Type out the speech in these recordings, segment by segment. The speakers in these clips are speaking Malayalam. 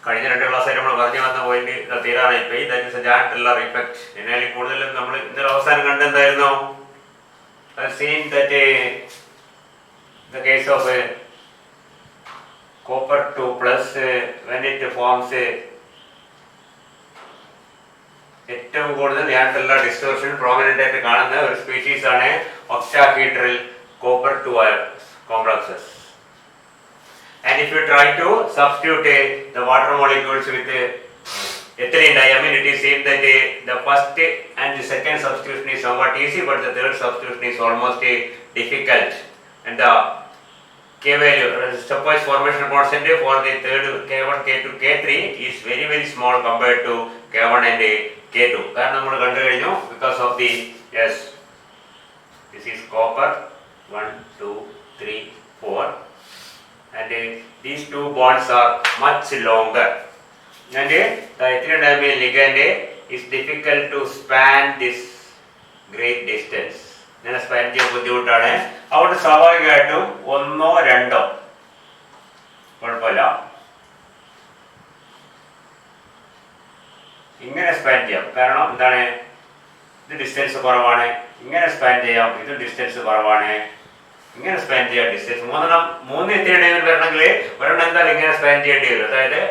കഴിഞ്ഞ 2 ക്ലാസ്സായിട്ട് നമ്മൾ പറഞ്ഞു വന്ന പോയിന്റ് തീരാനായി പോയി. That is a Jahn Teller effect. എന്നാൽ കൂടുതലും നമ്മൾ ഇന്നലെ അവസാനം കണ്ടെന്തായിരുന്നു? seen that the case of copper 2 plus when it forms ഏറ്റവും കൂടുതൽ ജാൻടെല്ലർ ഡിസ്റ്റോർഷൻ പ്രോമിനന്റ് ആയിട്ട് കാണുന്ന ഒരു സ്പീഷീസ് ആണ് octahedral copper 2 complexes. And if you try to substitute the water molecules with ethylene diamine, it is seen that the first and the second substitution is somewhat easy, but the third substitution is almost difficult. And the K value, stepwise formation constant for the third K1, K2, K3 is very very small compared to K1 and K2. കാരണം നമ്മൾ കണ്ടു കഴിഞ്ഞു because of the yes, this is copper 1, 2, 3, 4, and these two bonds are much longer. And the ethylene diamine ligand is difficult to span this great distance. ഇങ്ങനെ സ്പാൻ ചെയ്യാൻ ബുദ്ധിമുട്ടാണ്. അതുകൊണ്ട് സ്വാഭാവികമായിട്ടും 1 or 2 കുഴപ്പമില്ല, ഇങ്ങനെ സ്പാൻ ചെയ്യാം. കാരണം എന്താണ്? ഇത് ഡിസ്റ്റൻസ് കുറവാണ്. ഇങ്ങനെ സ്പാൻ ചെയ്യാം, ഇത് ഡിസ്റ്റൻസ് കുറവാണ്. ഇങ്ങനെ സ്പാൻ ചെയ്യാം, ഡിസ്റ്റൻസ് 3 ethylene diamine വരണമെങ്കിൽ ഒരെണ്ണം എന്തായാലും ഇങ്ങനെ സ്പാൻ ചെയ്യേണ്ടി വരും. അതായത്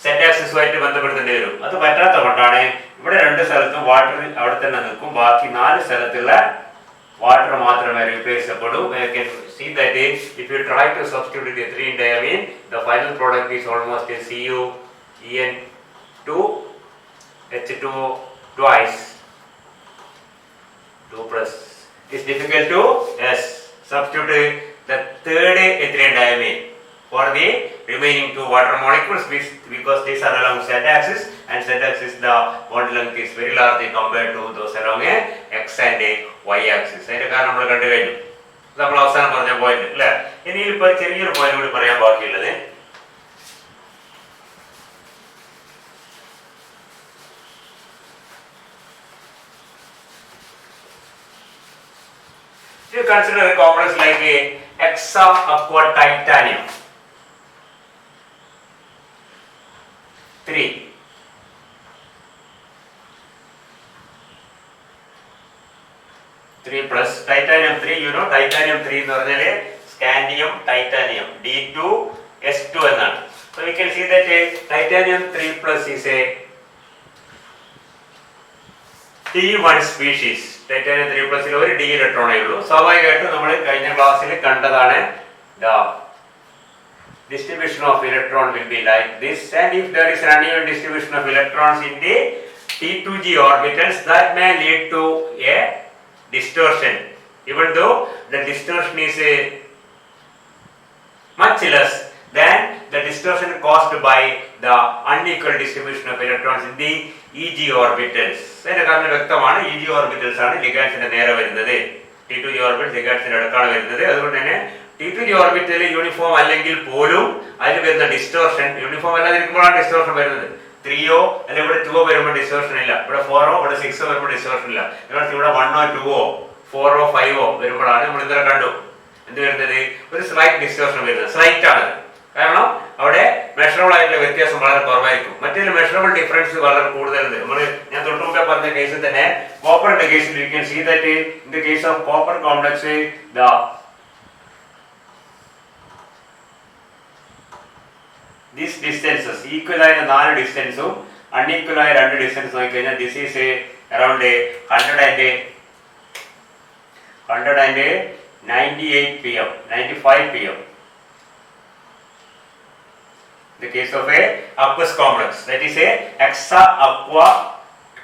സെറ്റ് ആക്സിസുമായിട്ട് ബന്ധപ്പെടുത്തേണ്ടി വരും. അത് പറ്റാത്ത കൊണ്ടാണ് ഇവിടെ 2 സ്ഥലത്തും വാട്ടർ അവിടെ തന്നെ നിൽക്കും, ബാക്കി 4 സ്ഥലത്തുള്ള വാട്ടർ മാത്രമേ replace ചെയ്യപ്പെടൂ. You can see that if you try to substitute the ethylene diamine, the final product is almost a CuEn2H2O twice 2 plus. It's difficult to substitute the third ethylene diamine for the remaining 2 water molecules because these are along z axis, and z axis the bond length is very large compared to those along x and y axis. അതിന്റെ കാരണം നമ്മൾ കണ്ടു കഴിഞ്ഞു. നമ്മൾ അവസാനം പറഞ്ഞ പോയിന്റ് അല്ലേ. ഇനി ഇപ്പോൾ ചെറിയൊരു പോയിന്റ് കൂടി പറയാൻ ബാക്കിയുള്ളത്, you consider a complex like hexaquatitanium 3. Plus titanium 3, you know titanium 3 എന്ന് പറഞ്ഞാൽ scandium titanium D2S2 എന്നാണ്. So we can see that titanium 3 plus is a T1 species. titanium 3 plus ൽ ഒരു D ഇലക്ട്രോണേ ഉള്ളൂ. സ്വാഭാവികമായിട്ടും നമ്മൾ കഴിഞ്ഞ ക്ലാസ്സിൽ കണ്ടതാണ് the distribution of electron will be like this, and if there is an uneven distribution of electrons in the T2g orbitals, that may lead to a distortion, even though the distortion is much less than the distortion caused by the unequal distribution of electrons in the EG orbitals. അതിന്റെ കാരണം വ്യക്തമാണ്. EG orbitals ആണ് ലിഗാൻസിന്റെ നേരെ വരുന്നത്. T2g orbitals ലിഗാൻസിന്റെ അടുത്താണ് വരുന്നത്. അതുകൊണ്ട് തന്നെ T2g ഓർബിറ്റൽ യൂണിഫോം അല്ലെങ്കിൽ പോലും അതിൽ വരുന്ന ഡിസ്റ്റോർഷൻ യൂണിഫോം അല്ലാതിരിക്കുമ്പോഴാണ് ഡിസ്റ്റോർഷൻ വരുന്നത്. 3o അല്ലെങ്കിൽ ഇവിടെ 2o വരുമ്പോൾ ഡിസ്റ്റോർഷൻ ഇല്ല, ഇവിടെ 4o ഇവിടെ 6o വരുമ്പോൾ ഡിസ്റ്റോർഷൻ ഇല്ല. ഇവിടെ 1o 2o 4o 5o വരുമ്പോഴാണ് നമ്മൾ ഇന്നലെ കണ്ടു എന്ത് വരുന്നത്, ഒരു സ്ലൈറ്റ് ഡിസ്റ്റോർഷൻ വരുന്നത്. സ്ലൈറ്റ് ആണ്, കാരണം അവിടെ മെഷറബിൾ ആയിട്ടുള്ള വ്യത്യാസം വളരെ കുറവായിരിക്കും. മറ്റേ മെഷറബിൾ ഡിഫറൻസ് വളരെ കൂടുതലുണ്ട്. നമ്മൾ ഞാൻ തൊട്ട് മുമ്പേ പറഞ്ഞ കേസിൽ തന്നെ കോപ്പറിന്റെ കേസിൽ you can see that in the case of copper complex these distances equal ആയ 4 ഡിസ്റ്റൻസും അൺഈക്വൽ ആയ 2 ഡിസ്റ്റൻസ് നോക്കി കഴിഞ്ഞാൽ this is around 198 pm 95 pm. The case of a aqueous complex, that is a hexa aqua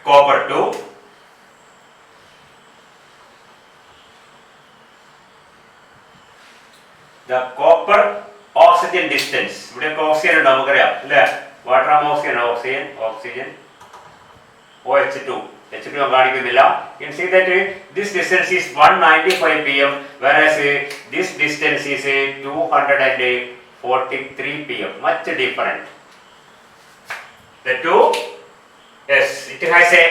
copper 2. The copper oxygen distance, ഇവിടെ ഓക്സിജൻ ഉണ്ട് നമുക്കറിയാം അല്ലേ, water oxygen oxygen OH2 H2 കാണിക്കുന്നില്ല. You can see that this distance is 195 pm whereas this distance is 243 pm, much different. The two, yes, it has a,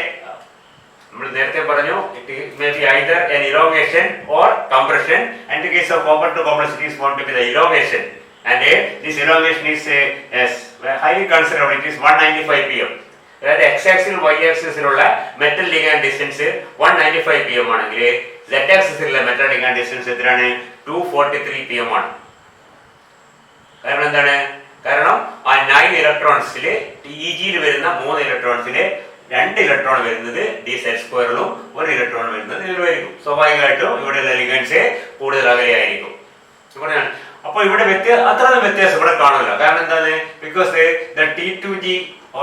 നമ്മൾ നേരത്തെ പറഞ്ഞു, it may be either an elongation or compression, and in the case of copper to complex it is found to be the elongation, and this elongation is highly considerable. It is 195 pm. അതായത് എക്സ് ആക്സിലും വൈ ആക്സിസിലുള്ള മെറ്റൽ ലിഗാൻഡ് ഡിസ്റ്റൻസ് 195 pm ആണെങ്കിൽ സെഡ് ആക്സിസിലുള്ള മെറ്റൽ ലിഗാൻഡ് ഡിസ്റ്റൻസ് എത്രയാണ്? 243 pm ആണ്. കാരണം എന്താണ്? കാരണം ആ 9 ഇലക്ട്രോൺസിൽ ടിജിയിൽ വരുന്ന 3 ഇലക്ട്രോൺസിൽ 2 ഇലക്ട്രോൺ വരുന്നത് ഡി സെഡ് സ്ക്വയറിലും 1 ഇലക്ട്രോൺ വരുന്നത് ഇതിലുമായിരിക്കും. സ്വാഭാവികമായിട്ടും ഇവിടെയുള്ള ലിഗൻസ് കൂടുതൽ അകലെയായിരിക്കും. അപ്പോൾ ഇവിടെ അത്ര വ്യത്യാസം ഇവിടെ കാണില്ല. കാരണം എന്താണ്? Because the T2G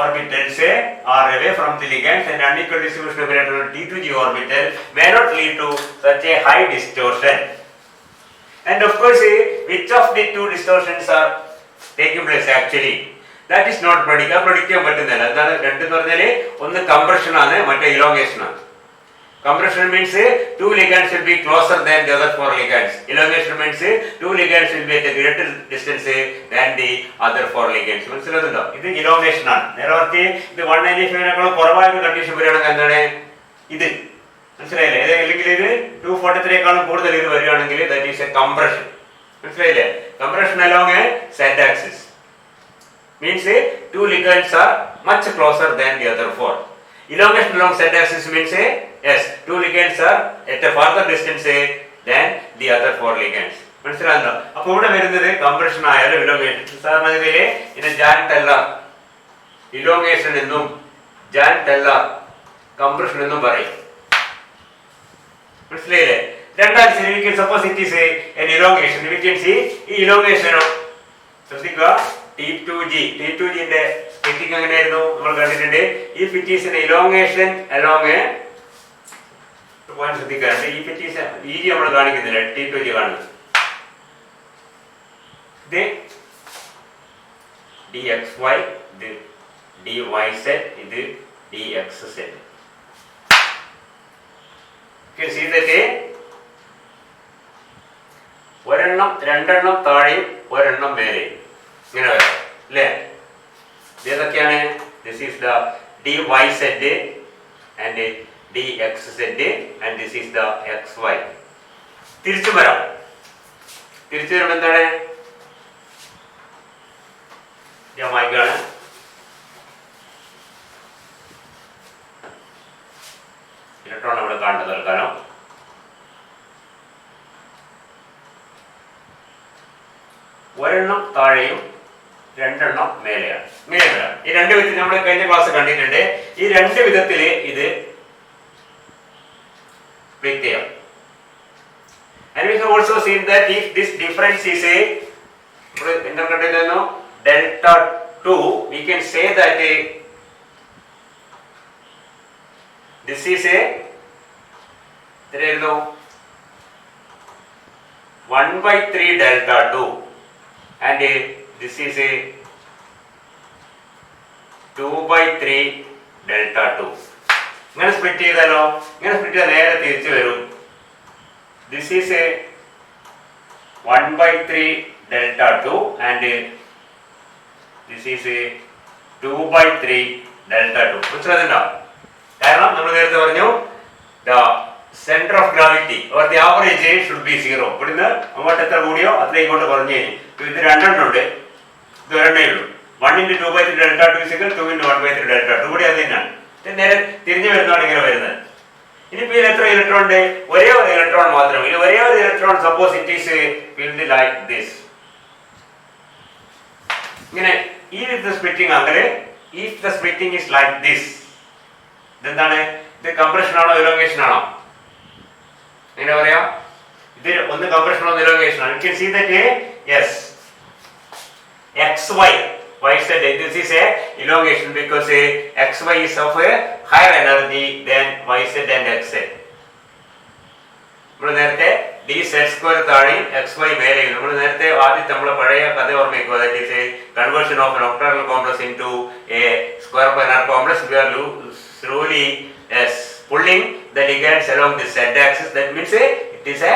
orbitals are away from the ligands and unequal distribution of electrons T2G orbital may not lead to such a high distortion. And of course, which of the two distortions are taking place actually? That is not predict ചെയ്യാൻ പറ്റുന്നില്ല. എന്താണ് രണ്ടെന്ന് പറഞ്ഞാൽ ഒന്ന് കംപ്രഷൻ ആണ്, മറ്റേ ഇലോങ്ങേഷൻ ആണ്. Compression means two ligands will be closer than the other 4 ligands. Elongation means two ligands will be at a greater distance than the other 4 ligands. മനസ്സിലാകുന്നുണ്ടോ? ഇത് elongation ആണ്. നേരത്തെ ഇത് 195 കുറവായ കണ്ടീഷൻ വരികയാണെങ്കിൽ എന്താണ് ഇത്? മനസ്സിലായില്ലേ? അല്ലെങ്കിൽ ഇത് 243 കൂടുതൽ ഇത് വരികയാണെങ്കിൽ that is a compression. മനസ്സിലായില്ലേ? Compression along a z axis means two ligands are much closer than the other 4. Elongation along z axis means yes, two ligands are at a farther distance than the other 4 ligands. മനസ്സിലാകുന്നോ? അപ്പോൾ ഇവിടെ വരുന്നത് കംപ്രഷൻ ആയാലും ഇലോങ്ങേഷൻ. സാധാരണഗതിയിലെ ഇതിനെ ജാൻ ടെല്ലർ ഇലോങ്ങേഷൻ എന്നും ജാൻ ടെല്ലർ കംപ്രഷൻ എന്നും പറയും. മനസ്സിലായില്ലേ? രണ്ടാമത്തെ suppose it is an elongation. We can see ഈ ഇലോങ്ങേഷൻ ശ്രദ്ധിക്കുക. T2G ന്റെ സ്പ്ലിറ്റിംഗ് എങ്ങനെയായിരുന്നു നമ്മൾ കണ്ടിട്ടുണ്ട്. If it is an elongation along a point ശ്രദ്ധിക്കാറുണ്ട്. ഈ ഫിറ്റീസ് EG നമ്മൾ കാണിക്കുന്നില്ല, T2G കാണുന്നത്. ഇത് dxy, ഇത് dyz, ഇത് dxz. see that ഒരെണ്ണം രണ്ടെണ്ണം താഴെയും ഒരെണ്ണം മേലെയും ഇങ്ങനെ വരാം അല്ലേ? ഇതൊക്കെയാണ്. This is the dyz and dxz and this is the xy. തിരിച്ചു വരാം. തിരിച്ചു വരുമ്പോൾ എന്താണ്? ജമായിക്കാണ്. ഇലക്ട്രോൺ ഇവിടെ കാണുന്നത് തൽക്കാലം. ഒരെണ്ണം താഴെയും രണ്ടെണ്ണം മേലെയാണ്. ഇങ്ങനെ വരാം. ഈ രണ്ട് വിധത്തിൽ നമ്മൾ കഴിഞ്ഞ ക്ലാസ് കണ്ടിട്ടുണ്ട്. ഈ രണ്ട് വിധത്തില് ഇത് split ചെയ്യാം. And we have also seen that if this difference is a delta 2, we can say that this is a 1/3 delta 2 and this is a 2/3 delta 2. ഇങ്ങനെ സ്പ്ലിറ്റ് ചെയ്താലോ? ഇങ്ങനെ സ്പ്ലിറ്റ് ചെയ്താൽ നേരെ തിരിച്ചു വരും. This is A 1/3 delta 2 and this is a 2/3 delta 2. മനസ്സിലാകുന്നുണ്ടോ? കാരണം നമ്മൾ നേരത്തെ പറഞ്ഞു the center of gravity or the average should be 0. ഇവിടുന്ന് അങ്ങോട്ട് എത്ര കൂടിയോ അത്ര ഇങ്ങോട്ട് കുറഞ്ഞു കഴിഞ്ഞു. ഇത് രണ്ടെണ്ണം ഉണ്ട്, ഇത് ഒരെണ്ണേ ഉള്ളൂ. 1 × 2/3 delta 2 2 × 1/3 delta 2 കൂടി അത് തന്നെയാണ്. നേരെ തിരിഞ്ഞു വരുന്നതാണ് ഇങ്ങനെ വരുന്നത്. ഇനിയിപ്പോൾ ഇതിൽ എത്ര ഇലക്ട്രോൺ ഉണ്ട്? ഒരേ ഒരു ഇലക്ട്രോൺ മാത്രമേ. ഇനി ഒരേ ഒരു electron suppose it is field like this. ഇങ്ങനെ ഈ വിധ സ്പ്ലിറ്റിംഗ് അങ്ങനെ if the splitting is like this, ഇതെന്താണ്? ഇത് കംപ്രഷൻ ആണോ ഇലോങ്ങേഷൻ ആണോ? എങ്ങനെ പറയാം? ഇത് ഒന്ന് കംപ്രഷൻ ഒന്ന് ഇലോങ്ങേഷൻ ആണ്. You can see that yes xy yz, this is a elongation because xy is of a higher energy than yz and xz. നമ്മൾ നേരത്തെ d² താഴെയും xy മേലെയും. നമ്മൾ നേരത്തെ ആദ്യത്തെ നമ്മളെ പഴയ കഥ ഓർമ്മിക്കുക. that is a conversion of an octahedral complex into a square planar complex. We are slowly pulling the ligands along the z axis. That means it is a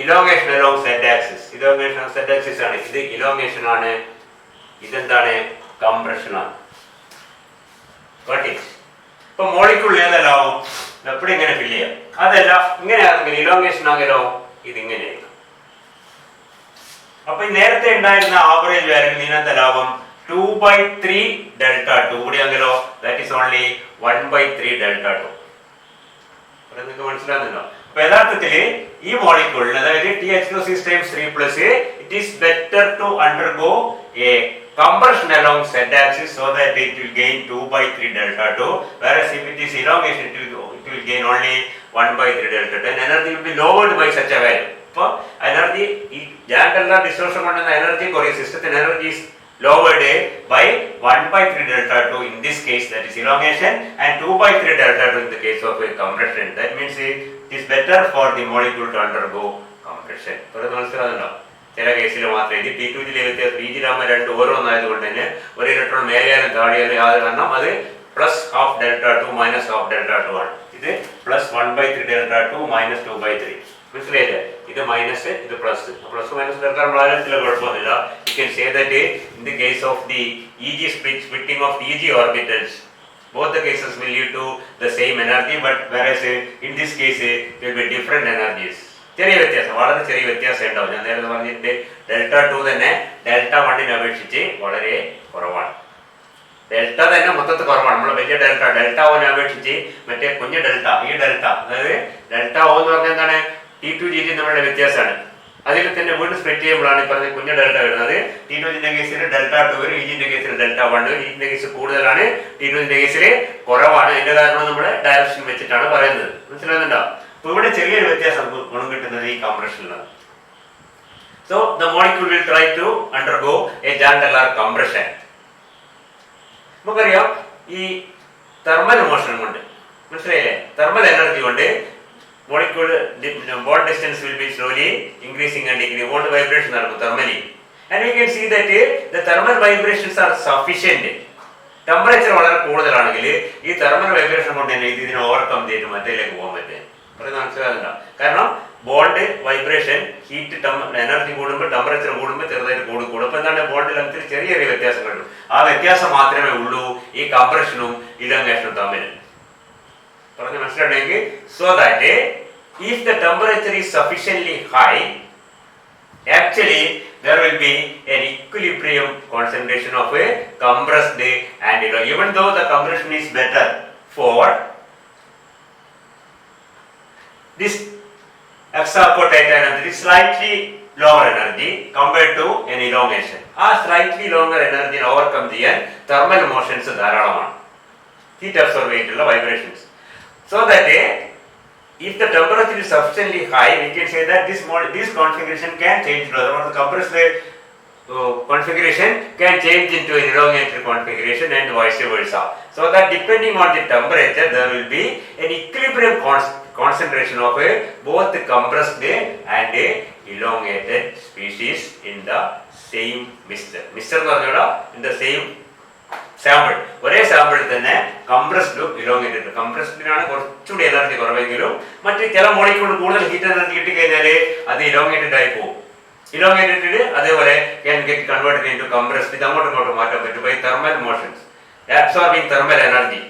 elongation along z axis. elongation along z axis ആണ്. ഇത് elongation ആണ്. ഇതെന്താണ്? കംപ്രഷൻ ആണ്. ഇപ്പൊ മോളിക്യൂൾ ഏതെല്ലാവും എപ്പോഴും ഇങ്ങനെ ഫില്ല് ചെയ്യാം. അതല്ല ഇങ്ങനെ ആണെങ്കിൽ ഇലോങ്ങേഷൻ ആകലോ ഇതിങ്ങനെയായിരിക്കും. അപ്പൊ നേരത്തെ ഉണ്ടായിരുന്ന ആവറേജ് വാല്യൂ ഇതിനകത്തെ ലാഭം 2/3 delta 2 കൂടിയാണെങ്കിലോ that is only 1/3 delta 2. നിങ്ങൾക്ക് മനസ്സിലാകുന്നുണ്ടോ? അപ്പൊ യഥാർത്ഥത്തില് ഈ മോളിക്യൂളിന് അതായത് TH2 times 3 plus it is better to undergo a compression along z-axis so that it will gain 2/3 delta 2, whereas if it is elongation it will gain only 1/3 delta 2 and energy will be lowered by such a value. അപ്പോൾ എനർജി ഈ ജാൻഡെല്ലാം ഡിസ്റ്റോർഷൻ കൊണ്ടുവന്ന എനർജി കുറയും, സിസ്റ്റത്തിന് energy is lowered by 1/3 delta 2 in this case, that is elongation, and 2/3 delta 2 in the case of a compression. That means it is better for the molecule to undergo compression. അപ്പോൾ മനസ്സിലാകുന്നുണ്ടോ? ചില കേസിൽ മാത്രമേ ഇത് T2ജിലെ വ്യത്യാസം T2 രണ്ട് ഓരോന്നായതുകൊണ്ട് തന്നെ ഒരു ഇലക്ട്രോൺ മേലെയാലും താഴെയാലും യാതൊരു കാരണം അത് plus half delta 2 minus half delta 2 ആണ്. ഇത് പ്ലസ് 1/3 ഡെൽറ്റ 2 മൈനസ് 2/3. മനസ്സിലായില്ലേ? ഇത് മൈനസ് ഇത് പ്ലസ്. പ്ലസ് മൈനസ് എടുക്കാൻ വളരെ ചില കുഴപ്പമൊന്നുമില്ല. You can say that in the case of the EG splitting of EG orbitals, both the cases will lead to the same energy, but whereas in this case there will be different energies. ചെറിയ വ്യത്യാസം, വളരെ ചെറിയ വ്യത്യാസം ഉണ്ടാവും. ഞാൻ നേരത്തെ പറഞ്ഞിട്ട് ഡെൽറ്റ 2 തന്നെ ഡെൽറ്റ 1നെ അപേക്ഷിച്ച് വളരെ കുറവാണ്. ഡെൽറ്റ തന്നെ മൊത്തത്തിൽ കുറവാണ്. നമ്മൾ വലിയ ഡെൽറ്റ 1നെ അപേക്ഷിച്ച് മറ്റേ കുഞ്ഞു ഡെൽറ്റ, ഈ ഡെൽറ്റ അതായത് ഡെൽറ്റ O എന്ന് പറഞ്ഞാൽ എന്താണ്, T2G തമ്മിലുള്ള വ്യത്യാസമാണ്. അതിൽ തന്നെ വീണ്ടും സ്പ്ലിറ്റ് ചെയ്യുമ്പോഴാണ് ഈ പറഞ്ഞ കുഞ്ഞു ഡെൽറ്റ വരുന്നത്. T2ജിന്റെ കേസിൽ ഡെൽറ്റ 2 വരും, EGന്റെ കേസിൽ ഡെൽറ്റ 1 വരും. EGന്റെ കേസിൽ കൂടുതലാണ്, T2ജിന്റെ കേസിൽ കുറവാണ്. അതിന്റെ കാരണം നമ്മുടെ ഡയറക്ഷൻ വെച്ചിട്ടാണ് പറയുന്നത്. മനസ്സിലാകുന്നുണ്ടോ? അപ്പൊ ഇവിടെ ചെറിയൊരു വ്യത്യാസം ഗുണം കിട്ടുന്നത് ഈ കംപ്രഷനിലാണ്. So the molecule will try to undergo a Jahn-Teller compression. നമുക്കറിയാം ഈ തെർമൽ മോഷൻ കൊണ്ട്, മനസ്സിലായില്ലേ, തെർമൽ എനർജി കൊണ്ട് molecule bond distance will be slowly increasing and decreasing. bond vibration നടക്കും thermally, and we can see that the thermal vibrations are sufficient. Temperature വളരെ കൂടുതലാണെങ്കിൽ ഈ തെർമൽ വൈബ്രേഷൻ കൊണ്ട് തന്നെ ഇതിനെ ഓവർകം ചെയ്തിട്ട് മറ്റേലേക്ക് പോകാൻ പറ്റും. പറയുന്നത് മനസ്സിലാകുന്നുണ്ടോ? കാരണം ബോണ്ട് വൈബ്രേഷൻ ഹീറ്റ് എനർജി കൂടുമ്പോൾ ടെമ്പറേച്ചർ കൂടുമ്പോൾ ചെറുതായിട്ട് കൂടും. അപ്പൊ എന്താണ്, ബോണ്ട് ലെങ്ത്തിൽ ചെറിയ ചെറിയ വ്യത്യാസങ്ങൾ ഉണ്ട്. ആ വ്യത്യാസം മാത്രമേ ഉള്ളൂ ഈ കംപ്രഷനും ഇലോങ്ങേഷനും തമ്മിൽ. പറഞ്ഞ് മനസ്സിലാണെങ്കിൽ, so that if the temperature is sufficiently high, actually there will be an equilibrium concentration of a compressed and even though the compression is better for this hexaco-titanium, it is slightly lower energy compared to an elongation. ആ slightly longer energy overcome ചെയ്യാൻ thermal motions ധാരാളമാണ്, heat absorb ചെയ്തിട്ടുള്ള vibrations. So that if the temperature is sufficiently high, we can say that this configuration can change. The compressed configuration can change into an elongated configuration and vice versa. So that depending on the temperature, there will be an equilibrium concentration of both the compressed and elongated species in the same mixture. Mixture in the same sample, ഒരേ സാമ്പിളിൽ തന്നെ കംപ്രസ്ഡും ഇലോങ്ങേറ്റഡ്. കംപ്രസ്ഡിനാണ് കുറച്ചുകൂടി എനർജി കുറവെങ്കിലും മറ്റ് ചില മോളിക്യൂൾ കൂടുതൽ ഹീറ്റ് എനർജി കിട്ടിക്കഴിഞ്ഞാൽ അത് ഇലോങ്ങേറ്റഡ് ആയി പോകും. ഇലോങ്ങേറ്റഡ് അതേപോലെ can get converted into compressed. ഇത് അങ്ങോട്ടും ഇങ്ങോട്ടും മാറ്റാൻ പറ്റും by thermal motions absorbing thermal energy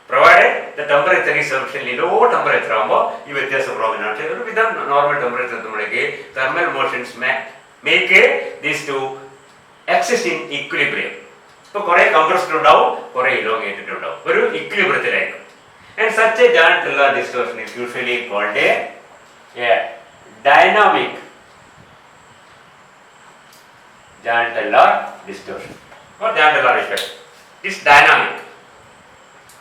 provided the temperature is sufficiently low. Temperature ആകുമ്പോൾ ഈ വ്യത്യാസം പ്രോബ്ലം. പക്ഷേ ഒരു വിധം നോർമൽ ടെമ്പറേച്ചർ എത്തുമ്പോഴേക്ക് thermal motions make these two exist in equilibrium. ഇപ്പൊ കുറെ കംപ്രസ്ഡ് ഉണ്ടാവും, കുറെ ഇലോങ്ങേറ്റഡ് ഉണ്ടാവും, ഒരു ഇക്വിലിബ്രിയത്തിലായിരിക്കും. And such a Jahn-Teller distortion is usually called a dynamic Jahn-Teller distortion or Jahn-Teller effect. It's dynamic.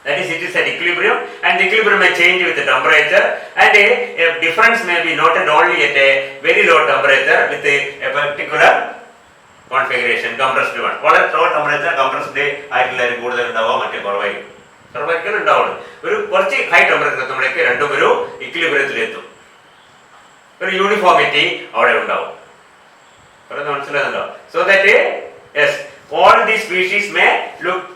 That is, it is an equilibrium, and the equilibrium may change with the temperature, and a difference may be noted only at a very low temperature with a particular configuration, compressed one. വളരെ low temperature compressed ആയിട്ടുള്ള കൂടുതൽ ഉണ്ടാവുക, മറ്റേ കുറവായിരിക്കും. സർവൈക്കൽ ഉണ്ടാവുള്ളൂ. ഒരു കുറച്ച് ഹൈ ടെമ്പറേച്ചർ എത്തുമ്പോഴേക്ക് രണ്ടും ഒരു ഇക്വിലിബ്രിയത്തിലെത്തും. ഒരു യൂണിഫോമിറ്റി അവിടെ ഉണ്ടാവും. മനസ്സിലാകുന്നുണ്ടോ? So that yes all the species may look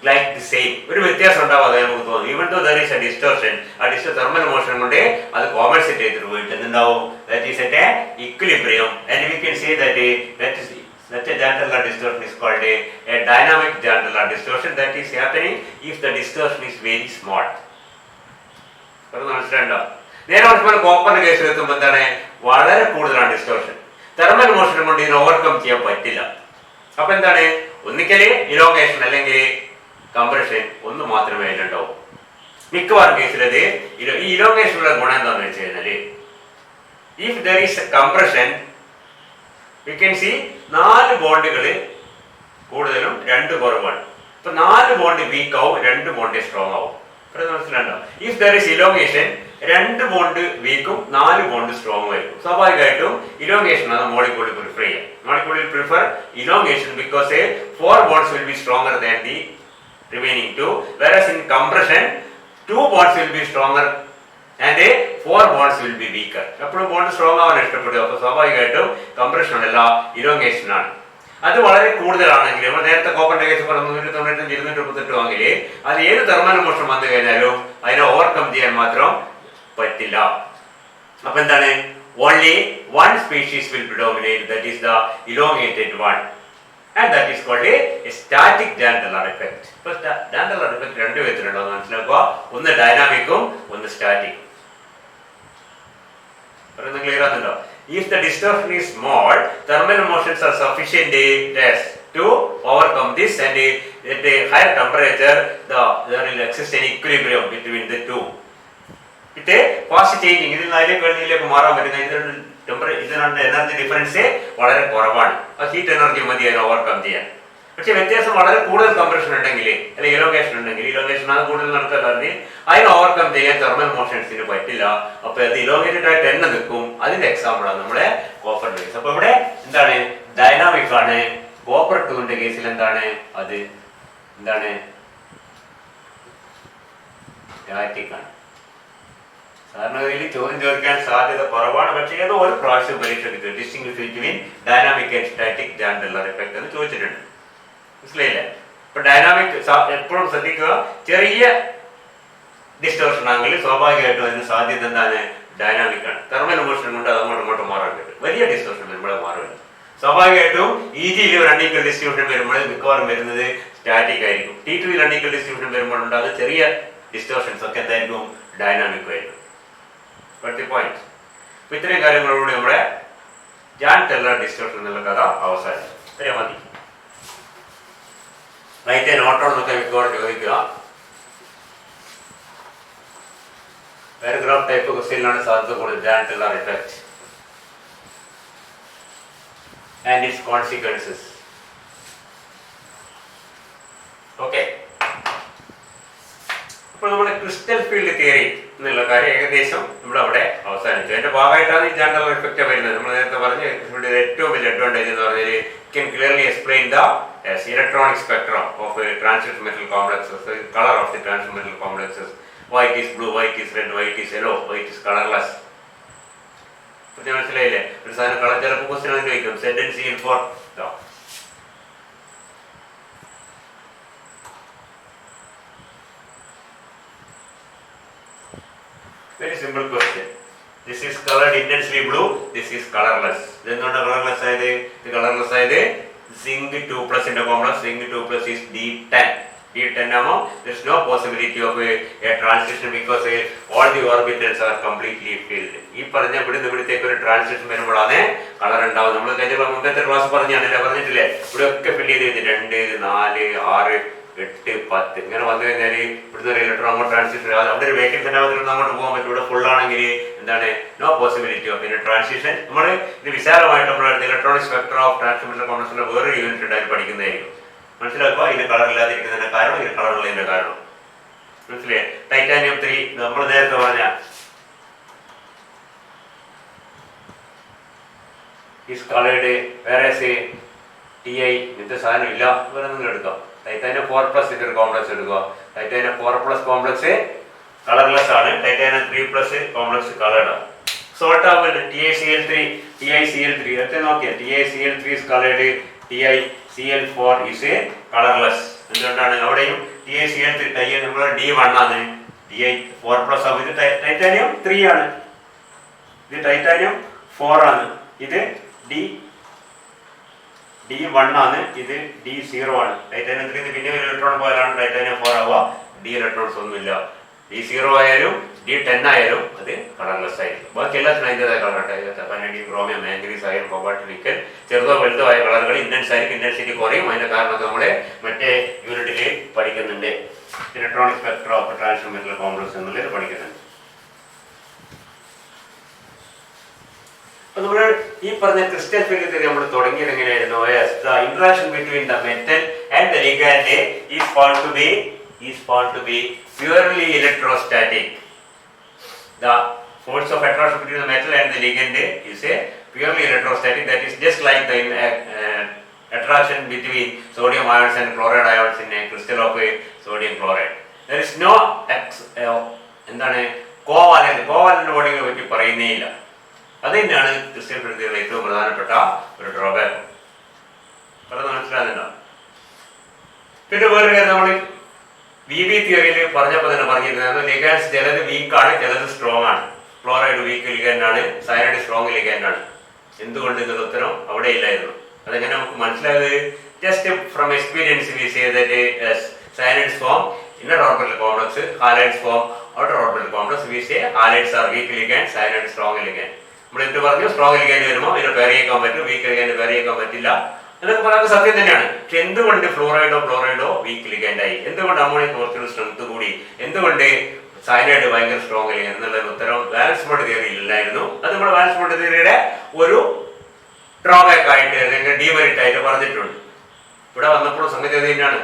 like the same. ഒരു വ്യത്യാസം ഉണ്ടാവാതെ നമുക്ക് തോന്നും. Even though there is a distortion, ആ തെർമൽ മോഷൻ കൊണ്ട് അത് കോമ്പൻസേറ്റ് ചെയ്തിട്ട് പോയിട്ട് എന്തുണ്ടാവും? That is at a equilibrium, and we can see that that is such a Jahn-Teller distortion is called a dynamic Jahn-Teller distortion. That is happening if the distortion is very small. മനസ്സിലാണ്ടോ? നേരെ മനസ്സിലാൽ കോപ്പറിന്റെ കേസിൽ എത്തുമ്പോൾ എന്താണ്, വളരെ കൂടുതലാണ് ഡിസ്റ്റോർഷൻ. തെർമൽ മോഷൻ കൊണ്ട് ഇതിനെ ഓവർകം ചെയ്യാൻ പറ്റില്ല. അപ്പൊ എന്താണ്, ഒന്നിക്കല് ഇലോങ്ങേഷൻ അല്ലെങ്കിൽ കംപ്രഷൻ ഒന്ന് മാത്രമേ അതിലുണ്ടാവും. മിക്കവാറും കേസിലത് ഈ ഇലോങ്ങേഷനുള്ള ഗുണം എന്താണെന്ന് വെച്ച് കഴിഞ്ഞാല് if there is compression we can see 4 ബോണ്ടുകൾ കൂടുതലും 2 കുറവാണ്. ഇപ്പൊ 4 ബോണ്ട് വീക്ക് ആവും, 2 ബോണ്ട് സ്ട്രോങ് ആവും. മനസ്സിലുണ്ടോ? If there is elongation 2 bond വീക്കും 4 ബോണ്ട് സ്ട്രോങ് ആയിരിക്കും. സ്വാഭാവികമായിട്ടും ഇലോങ്ങേഷൻ ആണ് മോളിക്യൂളിൽ പ്രിഫർ ചെയ്യുക. മോളിക്യൂളിൽ prefer elongation because 4 bonds will be stronger than the remaining 2, whereas in compression 2 bonds will be stronger and 4 bonds will be weaker. എപ്പോഴും ബോണ്ട് സ്ട്രോങ് ആവാൻ ഇഷ്ടപ്പെടുക. അപ്പൊ സ്വാഭാവികമായിട്ടും കംപ്രഷൻ അല്ല ഇലോങ്ങേഷൻ ആണ്. അത് വളരെ കൂടുതലാണെങ്കിൽ നമ്മൾ നേരത്തെ കോപ്പറിന്റെ കേസ് പറഞ്ഞ 195 238 ആണെങ്കിൽ അത് ഏത് തെർമൽ മോഷൻ വന്നു കഴിഞ്ഞാലും അതിനെ ഓവർകം ചെയ്യാൻ മാത്രം പറ്റില്ല. അപ്പൊ എന്താണ്? only one species will predominate, that is the elongated one, and that is called a static Jahn-Teller effect. ഇപ്പൊ Jahn-Teller effect 2 വിധത്തിലുണ്ടോ എന്ന് മനസ്സിലാക്കുക. ഒന്ന് ഡൈനാമിക്കും ഒന്ന് സ്റ്റാറ്റിക്. പറയുന്നത് clear ആകുന്നുണ്ടോ? If the distortion is small, thermal motions are sufficient to overcome this, and at a higher temperature there will exist an equilibrium between the two. ഇത് ഫാസ്റ്റ് ചേഞ്ചിങ്, ഇതിൽ നിന്ന് അതിലേക്ക് മാറാൻ പറ്റുന്ന ഇതിനുള്ള എനർജി ഡിഫറൻസ് വളരെ കുറവാണ്. ഹീറ്റ് എനർജി മതി അതിനെ ഓവർകം ചെയ്യാൻ. പക്ഷെ വ്യത്യാസം വളരെ കൂടുതൽ കംപ്രഷൻ ഉണ്ടെങ്കിൽ അല്ലെങ്കിൽ ഇലോങ്ങേഷൻ ഉണ്ടെങ്കിൽ, ഇലോങ്ങേഷൻ ആണ് കൂടുതൽ നടക്കാതെ അതിനെ ഓവർകം ചെയ്യാൻ തെർമൽ മോഷൻസിന് പറ്റില്ല. അപ്പൊ അത് ഇലോങ്ങേറ്റഡ് ആയിട്ട് തന്നെ നിൽക്കും. അതിന്റെ എക്സാമ്പിൾ ആണ് നമ്മുടെ കോപ്പർ കേസ്. അപ്പൊ ഇവിടെ എന്താണ്? ഡൈനാമിക് ആണ്. കോപ്പർ 2ന്റെ കേസിൽ എന്താണ്? അത് എന്താണ്? സ്റ്റാറ്റിക് ആണ്. സാധാരണഗതിയിൽ ചോദ്യം ചോദിക്കാൻ സാധ്യത കുറവാണ്. പക്ഷേ ഏതോ ഒരു പ്രാവശ്യം പരീക്ഷയ്ക്ക് distinguish between dynamic and static Jahn-Teller effect എന്ന് ചോദിച്ചിട്ടുണ്ട്. മനസ്സിലായില്ലേ? ഇപ്പൊ ഡൈനാമിക് എപ്പോഴും ശ്രദ്ധിക്കുക, ചെറിയ ഡിസ്റ്റോർഷൻ ആണെങ്കിൽ സ്വാഭാവികമായിട്ടും അതിന് സാധ്യത എന്താണ്? ഡൈനാമിക് ആണ്. തെർമൽ മോഷൻ കൊണ്ട് അത് അങ്ങോട്ടും മാറാൻ പറ്റും. വലിയ ഡിസ്റ്റോർഷൻ വരുമ്പോഴേ മാറില്ല. സ്വാഭാവികമായിട്ടും ഈജിയിൽ ഒരു അൺഈക്വൽ ഡിസ്ട്രിബ്യൂഷൻ വരുമ്പോൾ മിക്കവാറും വരുന്നത് സ്റ്റാറ്റിക് ആയിരിക്കും. T2 അൺഈക്വൽ ഡിസ്ട്രിബ്യൂഷൻ വരുമ്പോൾ ഉണ്ടാകുന്ന ചെറിയ ഡിസ്റ്റോർഷൻസ് ഒക്കെ എന്തായിരിക്കും? ഡൈനാമിക് ആയിരിക്കും. പോയിന്റ്. അപ്പൊ ഇത്രയും കാര്യങ്ങളോടുകൂടി നമ്മുടെ Jahn-Teller ഡിസ്റ്റോർഷൻ എന്നുള്ള കഥ അവസാനിച്ചു. ഇത്രയും മതി. റൈറ്റ് നോട്ട് എന്നൊക്കെ മിക്കവാറും ചോദിക്കുക. പാരഗ്രാഫ് ടൈപ്പ് ക്വസ്റ്റ്യനിലാണ് സാധ്യത കൂടുതൽ. Jahn-Teller effect and its consequences. Okay. അപ്പോൾ നമ്മുടെ ക്രിസ്റ്റൽ ഫീൽഡ് തിയറി എന്നുള്ള കാര്യം ഏകദേശം നമ്മുടെ അവിടെ അവസാനിച്ചു. അതിന്റെ ഭാഗമായിട്ടാണ് ഈ Jahn-Teller effect വരുന്നത്. നമ്മൾ നേരത്തെ പറഞ്ഞ ഇവിടെ ഏറ്റവും വലിയ അഡ്വാൻറ്റേജ് എന്ന് പറഞ്ഞാൽ can clearly explain the electronic spectrum of transition metal complexes, the color of the transition metal complexes, why it is blue, why it is red, why it is yellow, why it is colorless. മനസ്സിലായില്ലേ? ഒരു സാധനം കളർ ചിലപ്പോൾ ക്വസ്റ്റ്യൻ ചോദിക്കും സെന്റൻസിയിൽ four very simple question. This is colored intensely blue, this is colorless. എന്തുകൊണ്ട് colorless ആയത്? ഇത് colorless ആയത് zinc 2+ ന്റെ complex zinc 2+ is D10. D10 ആകുമ്പോൾ there is no possibility of a transition because all the orbitals are completely filled. ഈ പറഞ്ഞ ഇവിടത്തേക്ക് ഒരു ട്രാൻസിഷൻ വരുമ്പോഴാണ് കളർ ഉണ്ടാവും. നമ്മൾ കഴിഞ്ഞ മുമ്പത്തെ ക്ലാസ് പറഞ്ഞിട്ടില്ലേ? ഇവിടെ ഒക്കെ ഫില്ല് ചെയ്ത് 2, 4, 6, 8, 10 ഇങ്ങനെ വന്നു കഴിഞ്ഞാൽ ഇവിടുത്തെ ഒരു ഇലക്ട്രോൺ അങ്ങോട്ട് ട്രാൻസിഷൻ അവിടെ ഒരു വേക്കൻസി അങ്ങോട്ട് പോകാൻ പറ്റും. ഇവിടെ ഫുൾ ആണെങ്കിൽ എന്താണ്? നോ പോസിബിലിറ്റി ഓഫ് പിന്നെ ട്രാൻസിഷൻ. നമ്മൾ ഇത് വിശാലമായിട്ട് നമ്മൾ electronic spectrum of transmission constant വേറൊരു യൂണിറ്റ് ആയിട്ട് പഠിക്കുന്നതായിരിക്കും. മനസ്സിലാക്കുക. ഇതിന് കളർ ഇല്ലാതിരിക്കുന്നതിന്റെ കാരണം, ഇതിന് കളർ ഉള്ളതിന്റെ കാരണം. മനസ്സിലായി? ടൈറ്റാനിയം 3 നമ്മൾ നേരത്തെ പറഞ്ഞ is colored, whereas Ti ഇങ്ങനത്തെ സാധനം ഇല്ല. ഇവരെ നിങ്ങൾ എടുക്കാം. ടൈറ്റാനിയം 4+ ഇതിന്റെ കോംപ്ലക്സ് എടുക്കുക. ടൈറ്റാനിയം 4+ കോംപ്ലക്സ് കളർലെസ് ആണ്. ടൈറ്റാനിയം 3+ കോംപ്ലക്സ് കളർഡ് ആണ്. സോൾട്ട് ആവുമല്ലോ. TiCl3 ഒക്കെ നോക്കിയാൽ TiCl3 is colored, TiCl4 is colorless. എന്തുകൊണ്ടാണ്? അവിടെയും TiCl3 നമ്മൾ D1 ആണ്. Ti4+ ആവും. ഇത് ടൈറ്റാനിയം 3 ആണ്. ഇത് ടൈറ്റാനിയം 4 ആണ്. ഇത് D1 ആണ്. ഇത് D0 ആണ്. ടൈറ്റാനിയം 3 പിന്നെ ഒരു ഇലക്ട്രോൺ പോയാലാണ് ടൈറ്റാനിയം 4 ആവുക. D ഇലക്ട്രോൺസ് ഒന്നുമില്ല. D0 ആയാലും D10 ആയാലും അത് കളർലെസ് ആയിരിക്കും. ബാക്കി എല്ലാത്തിനും അതിൻ്റെതായ കളറായിട്ട് vanadium, chromium, manganese, iron, cobalt, nickel ചെറുതോ വലുതോ ആയ കളറുകൾ ഇൻറ്റൻസ് ആയിരിക്കും. ഇൻറ്റൻസിറ്റി കുറയും. അതിൻ്റെ കാരണമൊക്കെ നമ്മൾ മറ്റേ യൂണിറ്റിൽ പഠിക്കുന്നുണ്ട്. Electronic spectrum of transition metal complex എന്നുള്ളത് പഠിക്കുന്നുണ്ട്. അപ്പോൾ നമ്മൾ ഈ പറഞ്ഞ ക്രിസ്റ്റൽ ഫീൽഡ് തിയറി നമ്മൾ തുടങ്ങിയത് എങ്ങനെയായിരുന്നു? The interaction between the metal and the ligand is found to be purely electrostatic. The force of attraction between the metal and the ligand is a purely electrostatic. That is just like the attraction between sodium ions and chloride ions in a crystal of sodium chloride. There is no എന്താണ് കോവാലന്റ് ബോണ്ടിങ്ങിനെ പറ്റി പറയുന്നേ ഇല്ല. അത് തന്നെയാണ് ക്രിസ്റ്റൽ ഫീൽഡ് തിയറിയിലെ ഏറ്റവും പ്രധാനപ്പെട്ട ഒരു ഡ്രോബാക്ക്. പറഞ്ഞത് മനസ്സിലാകുന്നുണ്ടോ? പിന്നെ വേറെ കാര്യം നമ്മൾ VB തിയറിയിൽ പറഞ്ഞപ്പോൾ തന്നെ പറഞ്ഞിരുന്നത് ലിഗാൻഡ്സ് ചിലത് വീക്കാണ്, ചിലത് സ്ട്രോങ് ആണ്. ക്ലോറൈഡ് വീക്ക് ലിഗാൻഡ് ആണ്, സയനൈഡ് സ്ട്രോങ് ലിഗാൻഡ് ആണ്. എന്തുകൊണ്ട് എന്നുള്ള ഉത്തരം അവിടെ ഇല്ലായിരുന്നു. അതെങ്ങനെ നമുക്ക് മനസ്സിലായത്? Just from experience we say that സയനൈഡ്സ് form inner orbital complex, halides form outer orbital complex. We say halides R week ligand, cyanide strong ligand. നമ്മൾ എന്ത് പറഞ്ഞു? സ്ട്രോങ് ലിഗാൻഡ് വരുമ്പോൾ ഇതിനെ പേറിയേക്കാൻ പറ്റും, വീക്ക് ലിഗാൻഡ് പേറിയേക്കാൻ പറ്റില്ല എന്നൊക്കെ പറയുന്നത് സത്യം തന്നെയാണ്. പക്ഷെ എന്തുകൊണ്ട് ഫ്ലോറൈഡോ വീക്ക് ലിഗാൻഡായി? എന്തുകൊണ്ട് അമോണിയ കുറച്ചുകൂടി സ്ട്രെങ്ത് കൂടി? എന്തുകൊണ്ട് സയനൈഡ് ഭയങ്കര സ്ട്രോങ് ലിഗാൻഡ് എന്നുള്ള ഉത്തരം വാലൻസ് ബോണ്ട് തിയറിയിൽ ഇല്ലായിരുന്നു. അത് നമ്മുടെ വാലൻസ് ബോണ്ട് തിയറിയുടെ ഒരു ഡ്രോബാക്ക് ആയിട്ട് അല്ലെങ്കിൽ ഡീമെറിറ്റ് ആയിട്ട് പറഞ്ഞിട്ടുണ്ട്. ഇവിടെ വന്നപ്പോൾ സംഗതി അത് തന്നെയാണ്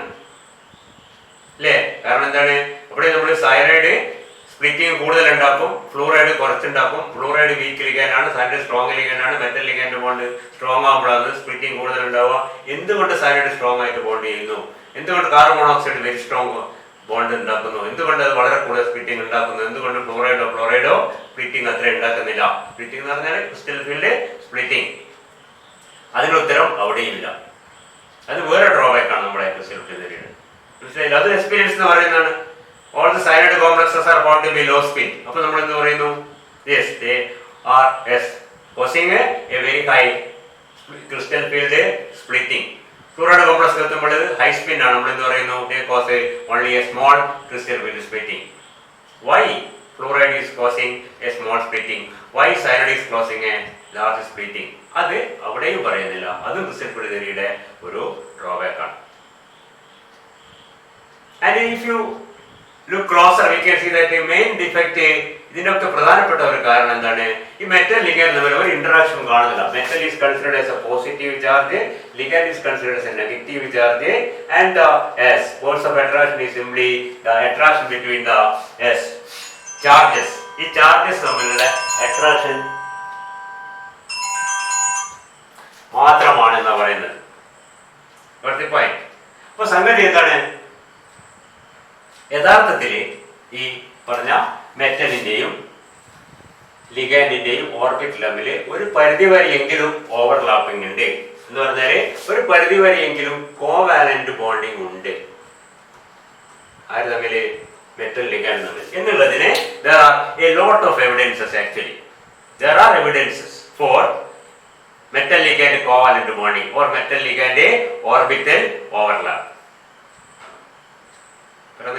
അല്ലേ? കാരണം എന്താണ്? ഇവിടെ നമ്മൾ സയനൈഡ് സ്പ്ലിറ്റിംഗ് കൂടുതൽ ഉണ്ടാക്കും, ഫ്ലൂറൈഡ് കുറച്ചുണ്ടാക്കും. ഫ്ലൂറൈഡ് വീക്ക് ലിഗാൻഡാണ്, സയനൈഡ് സ്ട്രോങ് ലിഗാൻഡാണ്. മെറ്റൽ ലിഗാൻഡ് ബോണ്ട് സ്ട്രോങ് ആകുമ്പോഴാണ് സ്പ്ലിറ്റിംഗ് കൂടുതൽ ഉണ്ടാവുക. എന്തുകൊണ്ട് സയനൈഡ് സ്ട്രോങ് ആയിട്ട് ബോണ്ട് ചെയ്യുന്നു? എന്തുകൊണ്ട് carbon monoxide very strong bond ഉണ്ടാക്കുന്നു? എന്തുകൊണ്ട് അത് വളരെ കൂടുതൽ സ്പ്ലിറ്റിംഗ് ഉണ്ടാക്കുന്നു? എന്തുകൊണ്ട് ഫ്ലൂറൈഡോ സ്പ്ലിറ്റിംഗ് അത്ര ഉണ്ടാക്കുന്നില്ല? സ്പ്ലിറ്റിംഗ് എന്ന് പറഞ്ഞാൽ ക്രിസ്റ്റൽ ഫീൽഡ് സ്പ്ലിറ്റിംഗ്. അതിനുള്ള ഉത്തരം അവിടെയും ഇല്ല. അത് വേറെ ഡ്രോബാക്ക് ആണ് നമ്മുടെ ക്രിസ്റ്റൽ ഫീൽഡ് തിയറിയുടെ. മനസ്സിലായില്ല? അത് എക്സ്പീരിയൻസ് എന്ന് പറയുന്നതാണ്. All the cyanide complexes are found to be low spin. അപ്പോൾ നമ്മൾ എന്ത് പറയുന്നു? Yes, they are causing a very high crystal field splitting. Fluoride complex എത്തുമ്പോൾ ഹൈ സ്പിൻ ആണ്. നമ്മൾ എന്ത് പറയുന്നു? They cause only a small crystal field splitting. Why fluoride is causing a small splitting? Why cyanide is causing a large splitting? അത് അവിടെയും പറയുന്നില്ല. അത് ക്രിസ്റ്റൽ ഫീൽഡ് തിയറിയുടെ ഒരു ഡ്രോബാക്ക് ആണ്. And if you look closer, we can see that the main defect ഇതിനൊക്കെ പ്രധാനപ്പെട്ട ഒരു കാരണം എന്താണ്? ഈ മെറ്റൽ ലിഗാൻഡ് തമ്മിൽ ഒരു ഇന്ററാക്ഷൻ കാണുന്നില്ല. Metal is considered as A positive charge, ligand is considered as A negative charge, and the force of attraction is simply the attraction between the charges. ഈ ചാർജസ് തമ്മിലുള്ള അട്രാക്ഷൻ മാത്രമാണ് എന്ന് പറയുന്നത്. അപ്പൊ സംഗതി എന്താണ്? യഥാർത്ഥത്തിൽ ഈ പറഞ്ഞ മെറ്റലിന്റെയും ലിഗാൻഡിന്റെയും ഓർബിറ്റ് തമ്മിൽ ഒരു പരിധി വരെയെങ്കിലും ഓവർലാപ്പിംഗ് ഉണ്ട്. എന്ന് പറഞ്ഞാൽ ഒരു പരിധി വരെയെങ്കിലും കോവാലന്റ് ബോണ്ടിങ് ഉണ്ട്. ആര് തമ്മിൽ? മെറ്റൽ ലിഗാൻഡ് തമ്മിൽ എന്നുള്ളതിന് there are a lot of evidences actually. There are evidences for metal ligand covalent bonding or metal ligand orbital overlap.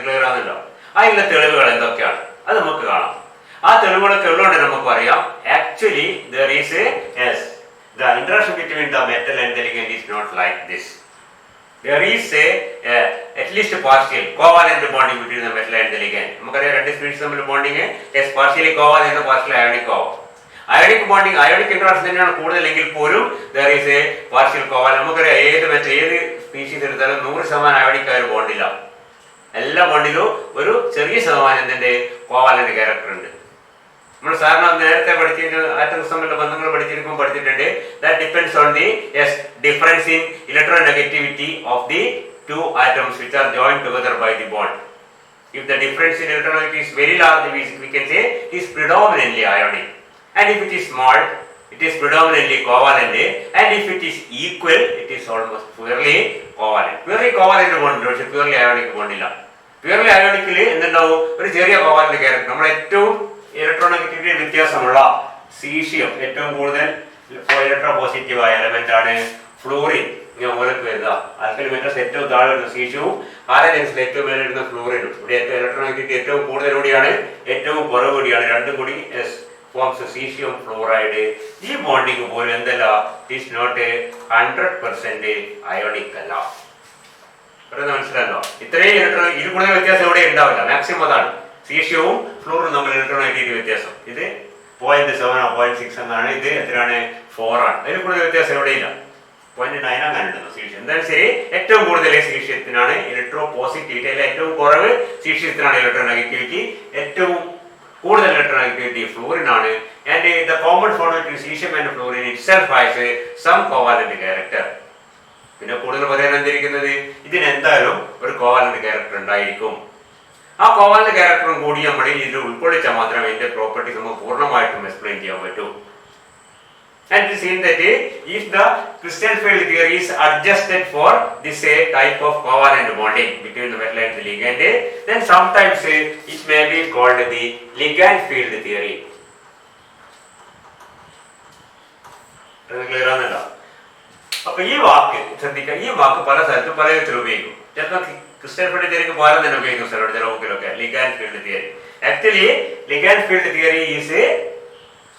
Clear ആണല്ലോ? അതിനുള്ള തെളിവുകൾ എന്തൊക്കെയാണ് അത് നമുക്ക് കാണാം. ആ തെളിവുകളൊക്കെ ഉള്ളതുകൊണ്ട് നമുക്ക് പറയാം actually there is the interaction between the metal and the ligand is not like this. There is at least a partial covalent bonding between the metal and the ligand. നമുക്കറിയാം രണ്ട് സ്പീഷീസ് തമ്മിൽ bonding partially covalent partially ionic ആവും. അയോണിക് ബോണ്ടിങ് അയോണിക് ഇന്ററാക്ഷൻ തന്നെയാണ് കൂടുതലെങ്കിൽ പോലും there is a partial covalent. നമുക്കറിയാം ഏത് സ്പീഷീസ് എടുത്താലും 100% അയോണിക് ആയ ബോണ്ടില്ല. എല്ലാ ബോണ്ടിലും ഒരു ചെറിയ ശതമാനത്തിന്റെ കോവാലന്റ് ക്യാരക്ടർ ഉണ്ട്. നമ്മൾ സാധാരണ നേരത്തെ പഠിച്ചിട്ട് ആറ്റം തമ്മിലുള്ള ബന്ധങ്ങൾ പഠിച്ചിരിക്കുമ്പോൾ പഠിച്ചിട്ടുണ്ട്. That depends on the difference in electronegativity of the two atoms which are joined together by the bond. If the difference in electronegativity is very large, we can say it is predominantly ionic. And if it is small, it is predominantly covalent. And if it is equal, it is almost purely covalent. Purely covalent bond, but purely ionic bond illa. Purely ionic il enduണ്ടാവും ഒരു ചെറിയ covalent character. നമ്മൾ ഏറ്റവും ഇലക്ട്രോനെഗറ്റിവിറ്റി വ്യത്യാസമുള്ള സീഷ്യം ഏറ്റവും കൂടുതൽ ഇലക്ട്രോപോസിറ്റീവ് ആയ എലമെന്റ് ആണ് ഫ്ലൂറിൻ. ഇങ്ങനെ മൂലക്ക് വരുന്ന ആൽക്കലി മെറ്റൽസ് ഏറ്റവും താഴെ വരുന്ന സീഷ്യവും ഹാലജൻസിൽ ഏറ്റവും മേലെ വരുന്ന ഫ്ലൂറിനും ഇവിടെ ഏറ്റവും ഇലക്ട്രോണെഗറ്റിവിറ്റി ഏറ്റവും കൂടുതൽ കൂടിയാണ് ഏറ്റവും കുറവ് കൂടിയാണ് രണ്ടും കൂടി ഫോംസ് സീഷ്യം ഫ്ലോറൈഡ്. ഈ ബോണ്ടിങ് പോലും എന്തല്ല ഇറ്റ് നോട്ട് 100% അയോണിക് അല്ല. മനസ്സിലല്ലോ ഇത്രയും ഇലക്ട്രോൺ ഇത് കൂടുതൽ വ്യത്യാസം എവിടെ ഉണ്ടാവില്ല. മാക്സിമം അതാണ് സീഷ്യവും ഫ്ലൂറും തമ്മിൽ ഇലക്ട്രോണെഗറ്റിവിറ്റി വ്യത്യാസം. ഇത് 0.7 0.6 എന്നാണ്. ഇത് എത്രയാണ് 4 ആണ്. അതിൽ കൂടുതൽ വ്യത്യാസം എവിടെയില്ല. 0.9 അങ്ങനെ ഉണ്ടെന്ന് സീഷ്യം. എന്തായാലും ശരി ഏറ്റവും കൂടുതൽ സീഷ്യത്തിനാണ് ഇലക്ട്രോ പോസിറ്റിവിറ്റി അല്ലെ ഏറ്റവും കുറവ് സീഷ്യത്തിനാണ് ഇലക്ട്രോണെഗറ്റിവിറ്റി. ഏറ്റവും കൂടുതൽ ഇലക്ട്രോണെഗറ്റിവിറ്റി ഫ്ലൂറിനാണ്. And the common form between caesium and fluorine itself has some covalent character. പിന്നെ കൂടുതൽ പറയാൻ എന്തിരിക്കുന്നത് ഇതിന് എന്തായാലും ഒരു കോവാലന്റ് ക്യാരക്ടർ ഉണ്ടായിരിക്കും. ആ കോവാലന്റ് ക്യാരക്ടറും കൂടി നമ്മൾ ഇതിൽ ഉൾക്കൊള്ളിച്ചാൽ മാത്രമേ ഇതിന്റെ പ്രോപ്പർട്ടീസ് നമുക്ക് പൂർണ്ണമായിട്ടും എക്സ്പ്ലെയിൻ ചെയ്യാൻ പറ്റൂ. And we seen that if the crystal field theory is adjusted for this type of covalent bonding between the metal and the ligand, then sometimes it may be called the ligand field theory. Clear ആണല്ലോ. അപ്പൊ ഈ വാക്ക് ശ്രദ്ധിക്കുക, ഈ വാക്ക് പല സ്ഥലത്തും പല വിധത്തിൽ ഉപയോഗിക്കും. ചിലപ്പോൾ ക്രിസ്റ്റൽ ഫീൽഡ് തിയറിക്ക് പകരം തന്നെ ഉപയോഗിക്കും സ്ഥലം ചില ബുക്കിലൊക്കെ ligand field theory. Actually ligand field theory is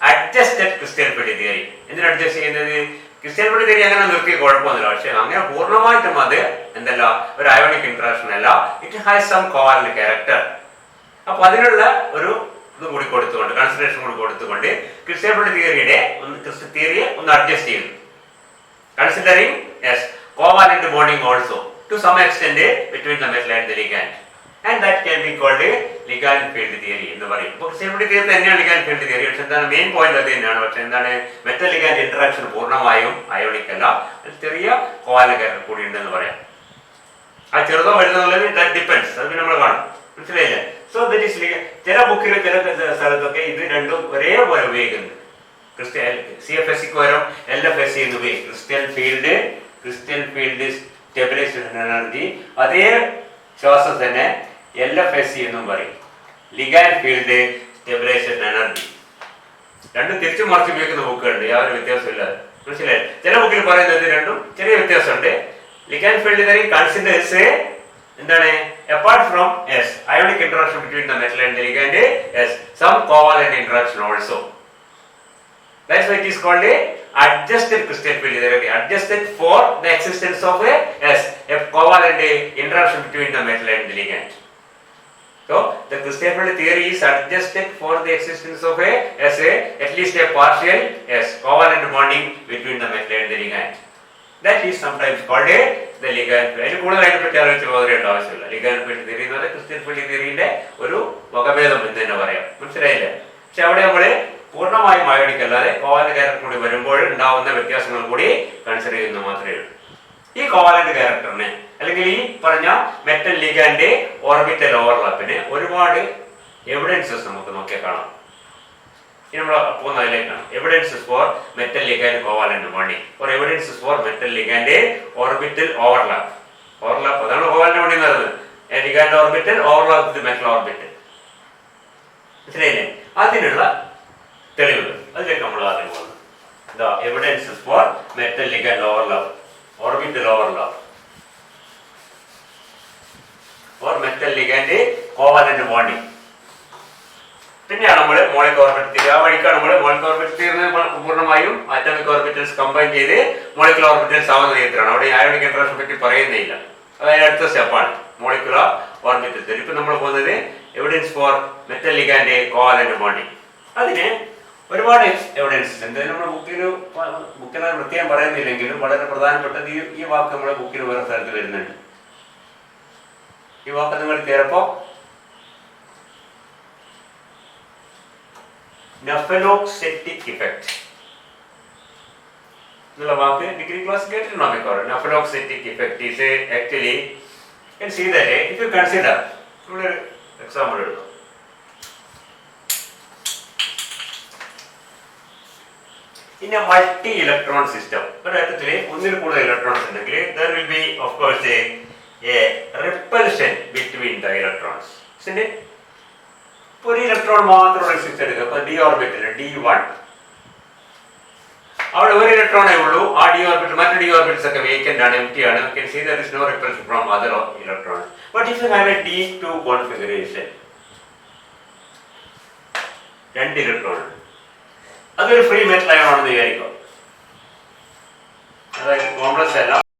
adjusted crystal field theory. എന്തിനാ അഡ്ജസ്റ്റ് ചെയ്യുന്നത്? ക്രിസ്റ്റൽ ഫീൽഡ് തിയറി അങ്ങനെ നിർത്തിയ കുഴപ്പമൊന്നുമില്ല. പക്ഷെ അങ്ങനെ പൂർണ്ണമായിട്ടും അത് എന്തല്ല ഒരു അയോണിക് ഇന്ററാക്ഷൻ അല്ല. It has some covalent character. അപ്പൊ അതിനുള്ള ഒരു ഇത് കൂടി കൊടുത്തുകൊണ്ട് കൺസിഡറേഷൻ കൂടി കൊടുത്തുകൊണ്ട് ക്രിസ്റ്റൽ ഫീൽഡ് തിയറിയെ ഒന്ന് അഡ്ജസ്റ്റ് ചെയ്യുന്നു. Considering yes covalent bonding also to some extent between the metal and the ligand, and that can be called a ligand field theory എന്ന് പറയും. അപ്പോൾ ക്രിസ്റ്റൽ ഫീൽഡ് തിയറി തന്നെയാണ് ലിഗാൻഡ് ഫീൽഡ് തിയറി. പക്ഷെ എന്താണ് മെയിൻ പോയിന്റ് അത് തന്നെയാണ്. പക്ഷെ എന്താണ് മെറ്റൽ ലിഗാൻഡ് ഇന്ററാക്ഷൻ പൂർണ്ണമായും അയോണിക് അല്ല. ചെറിയ കോവാലന്റ് ക്യാരക്ടർ കൂടി ഉണ്ടെന്ന് പറയാം. ആ ചെറുതോ വലുതുള്ളത് ദാറ്റ് ഡിപ്പെൻഡ്സ്. അത് നമ്മൾ കാണും. മനസ്സിലായില്ലേ? സോ ദാറ്റ് ഈസ് ചില ബുക്കിൽ ചില സ്ഥലത്തൊക്കെ ഇത് രണ്ടും ഒരേപോലെ ഉപയോഗിക്കുന്നുണ്ട്. CFSC പകരം LFSC എന്ന് ഉപയോഗിക്കും. Crystal field stabilisation energy. അതേ ശ്വാസം തന്നെ LFSC എന്നും പറയും, ലിഗാൻഡ് ഫീൽഡ് സ്റ്റെബിലൈസേഷൻ എനർജി. രണ്ടും തിരിച്ചു മറിച്ച് ഉപയോഗിക്കുന്ന ബുക്കുകളുണ്ട്, യാതൊരു വ്യത്യാസമില്ല. മനസ്സിലായി? ചില ബുക്കിൽ പറയുന്നത് രണ്ടും ചെറിയ വ്യത്യാസമുണ്ട്. ലിഗാൻഡ് ഫീൽഡ് തിയറി കൺസിഡേഴ്സ് എന്താണ് apart from ionic interaction between the metal and the ligand, some covalent interaction also. That's why it is called a adjusted crystal field theory. Adjusted for the existence of a covalent interaction between the metal and the ligand. So the crystal field theory is adjusted for the existence of at least a partial covalent bonding between the metal and the ligand. That is sometimes called the ligand field. അതിൽ കൂടുതലായിട്ട് പറ്റി ആലോചിച്ച് പോകേണ്ട ആവശ്യമില്ല. ലിഗാൻഡ് ഫീൽഡ് തിയറി എന്ന് പറഞ്ഞാൽ ക്രിസ്റ്റൽ ഫീൽഡ് തിയറിയുടെ ഒരു വകഭേദം എന്ന് തന്നെ പറയാം. മനസ്സിലായില്ലേ? പക്ഷെ അവിടെ നമ്മള് പൂർണ്ണമായും അയോണിക് അല്ലാതെ കോവാലന്റ് ക്യാരക്ടർ കൂടി വരുമ്പോൾ ഉണ്ടാവുന്ന വ്യത്യാസങ്ങൾ കൂടി കൺസിഡർ ചെയ്യുന്നത് മാത്രമേ ഉള്ളൂ. ഈ കോവാലന്റ് ക്യാരക്ടറിന് അല്ലെങ്കിൽ ഈ പറഞ്ഞ മെറ്റൽ ലിഗാൻഡ് ഓർബിറ്റൽ ഓവർലാപ്പിന് ഒരുപാട് എവിഡൻസസ് നമുക്ക് നോക്കിയാൽ കാണാം. ഇനി നമ്മൾ പോകുന്നതിലേക്കാണ്. Evidences for metal ligand covalent bonding or evidences for metal ligand orbital overlap. Overlap അതാണ് കോവാലന്റ് ബോണ്ടിങ് എന്ന് പറയുന്നത്. Ligand orbital overlap with metal orbital. മനസ്സിലായില്ലേ? അതിനുള്ള തെളിവുകൾ അതിലേക്ക് നമ്മൾ ആദ്യം പോകുന്നത്. The evidences for metal ligand overlap, orbital overlap or metal ligand covalent bonding. പിന്നെയാണ് നമ്മൾ മോളിക് ഓർബിറ്റൽ തിയറി. ആ വഴിക്കാണ് നമ്മൾ മോളിക് ഓർബിറ്റൽ തിയറി പൂർണ്ണമായും ആറ്റോമിക് ഓർബിറ്റൽസ് കമ്പൈൻ ചെയ്ത് മോളിക്കുലർ ഓർബിറ്റൽസ് ആവുന്ന രീതിയിലാണ്. അവിടെ അയോണിക് ഇന്ററാക്ഷൻ പറ്റി പറയുന്നില്ല. അതായത് അടുത്ത സ്റ്റെപ്പാണ് മോളിക്കുലർ ഓർബിറ്റൽ തിയറി. ഇപ്പൊ നമ്മൾ പോകുന്നത് evidence four metal ligand covalent bonding. അതിന് ഒരുപാട് എവിഡൻസസ് ഉണ്ട്. നമ്മുടെ ബുക്കിൽ പ്രത്യേകം പറയുന്നില്ലെങ്കിലും വളരെ പ്രധാനപ്പെട്ടത് ഈ വാക്ക് നമ്മുടെ ബുക്കിൽ വേറെ സ്ഥലത്ത് വരുന്നുണ്ട്. ഈ വാക്ക് നിങ്ങൾ ചിലപ്പോ നെഫലോക്സെറ്റിക് ഇഫക്റ്റ് എന്നുള്ള വാക്ക് ഡിഗ്രി ക്ലാസ് കേട്ടിട്ടുണ്ടോ? Nephelauxetic effect is actually see that if you consider, നമ്മളൊരു എക്സാമ്പിൾ എടുക്കും. In a multi-electron system, ഒരേറ്റത്തില് ഒന്നിൽ കൂടുതൽ ഇലക്ട്രോൺസ് ഉണ്ടെങ്കിൽ there will be of course a repulsion between the electrons. ഒരു ഇലക്ട്രോൺ മാത്രമുള്ള സിസ്റ്റം എടുക്കുക. അപ്പൊ d ഓർബിറ്റൽ D1 അവിടെ ഒരു ഇലക്ട്രോണേ ഉള്ളൂ. ആ ഡി ഓർബിറ്റൽ മറ്റു ഡി ഓർബിറ്റൽസ് ഒക്കെ വേക്കന്റ് ആണ്, എംപ്റ്റി ആണ്. You can see there is no repulsion from other electrons. But if you have a d2 configuration, രണ്ട് ഇലക്ട്രോൺ, അതൊരു ഫ്രീ മെറ്റൽ അയോൺ ആണെന്ന് വിചാരിക്കും. അതായത് കോംപ്ലക്സ് അല്ല,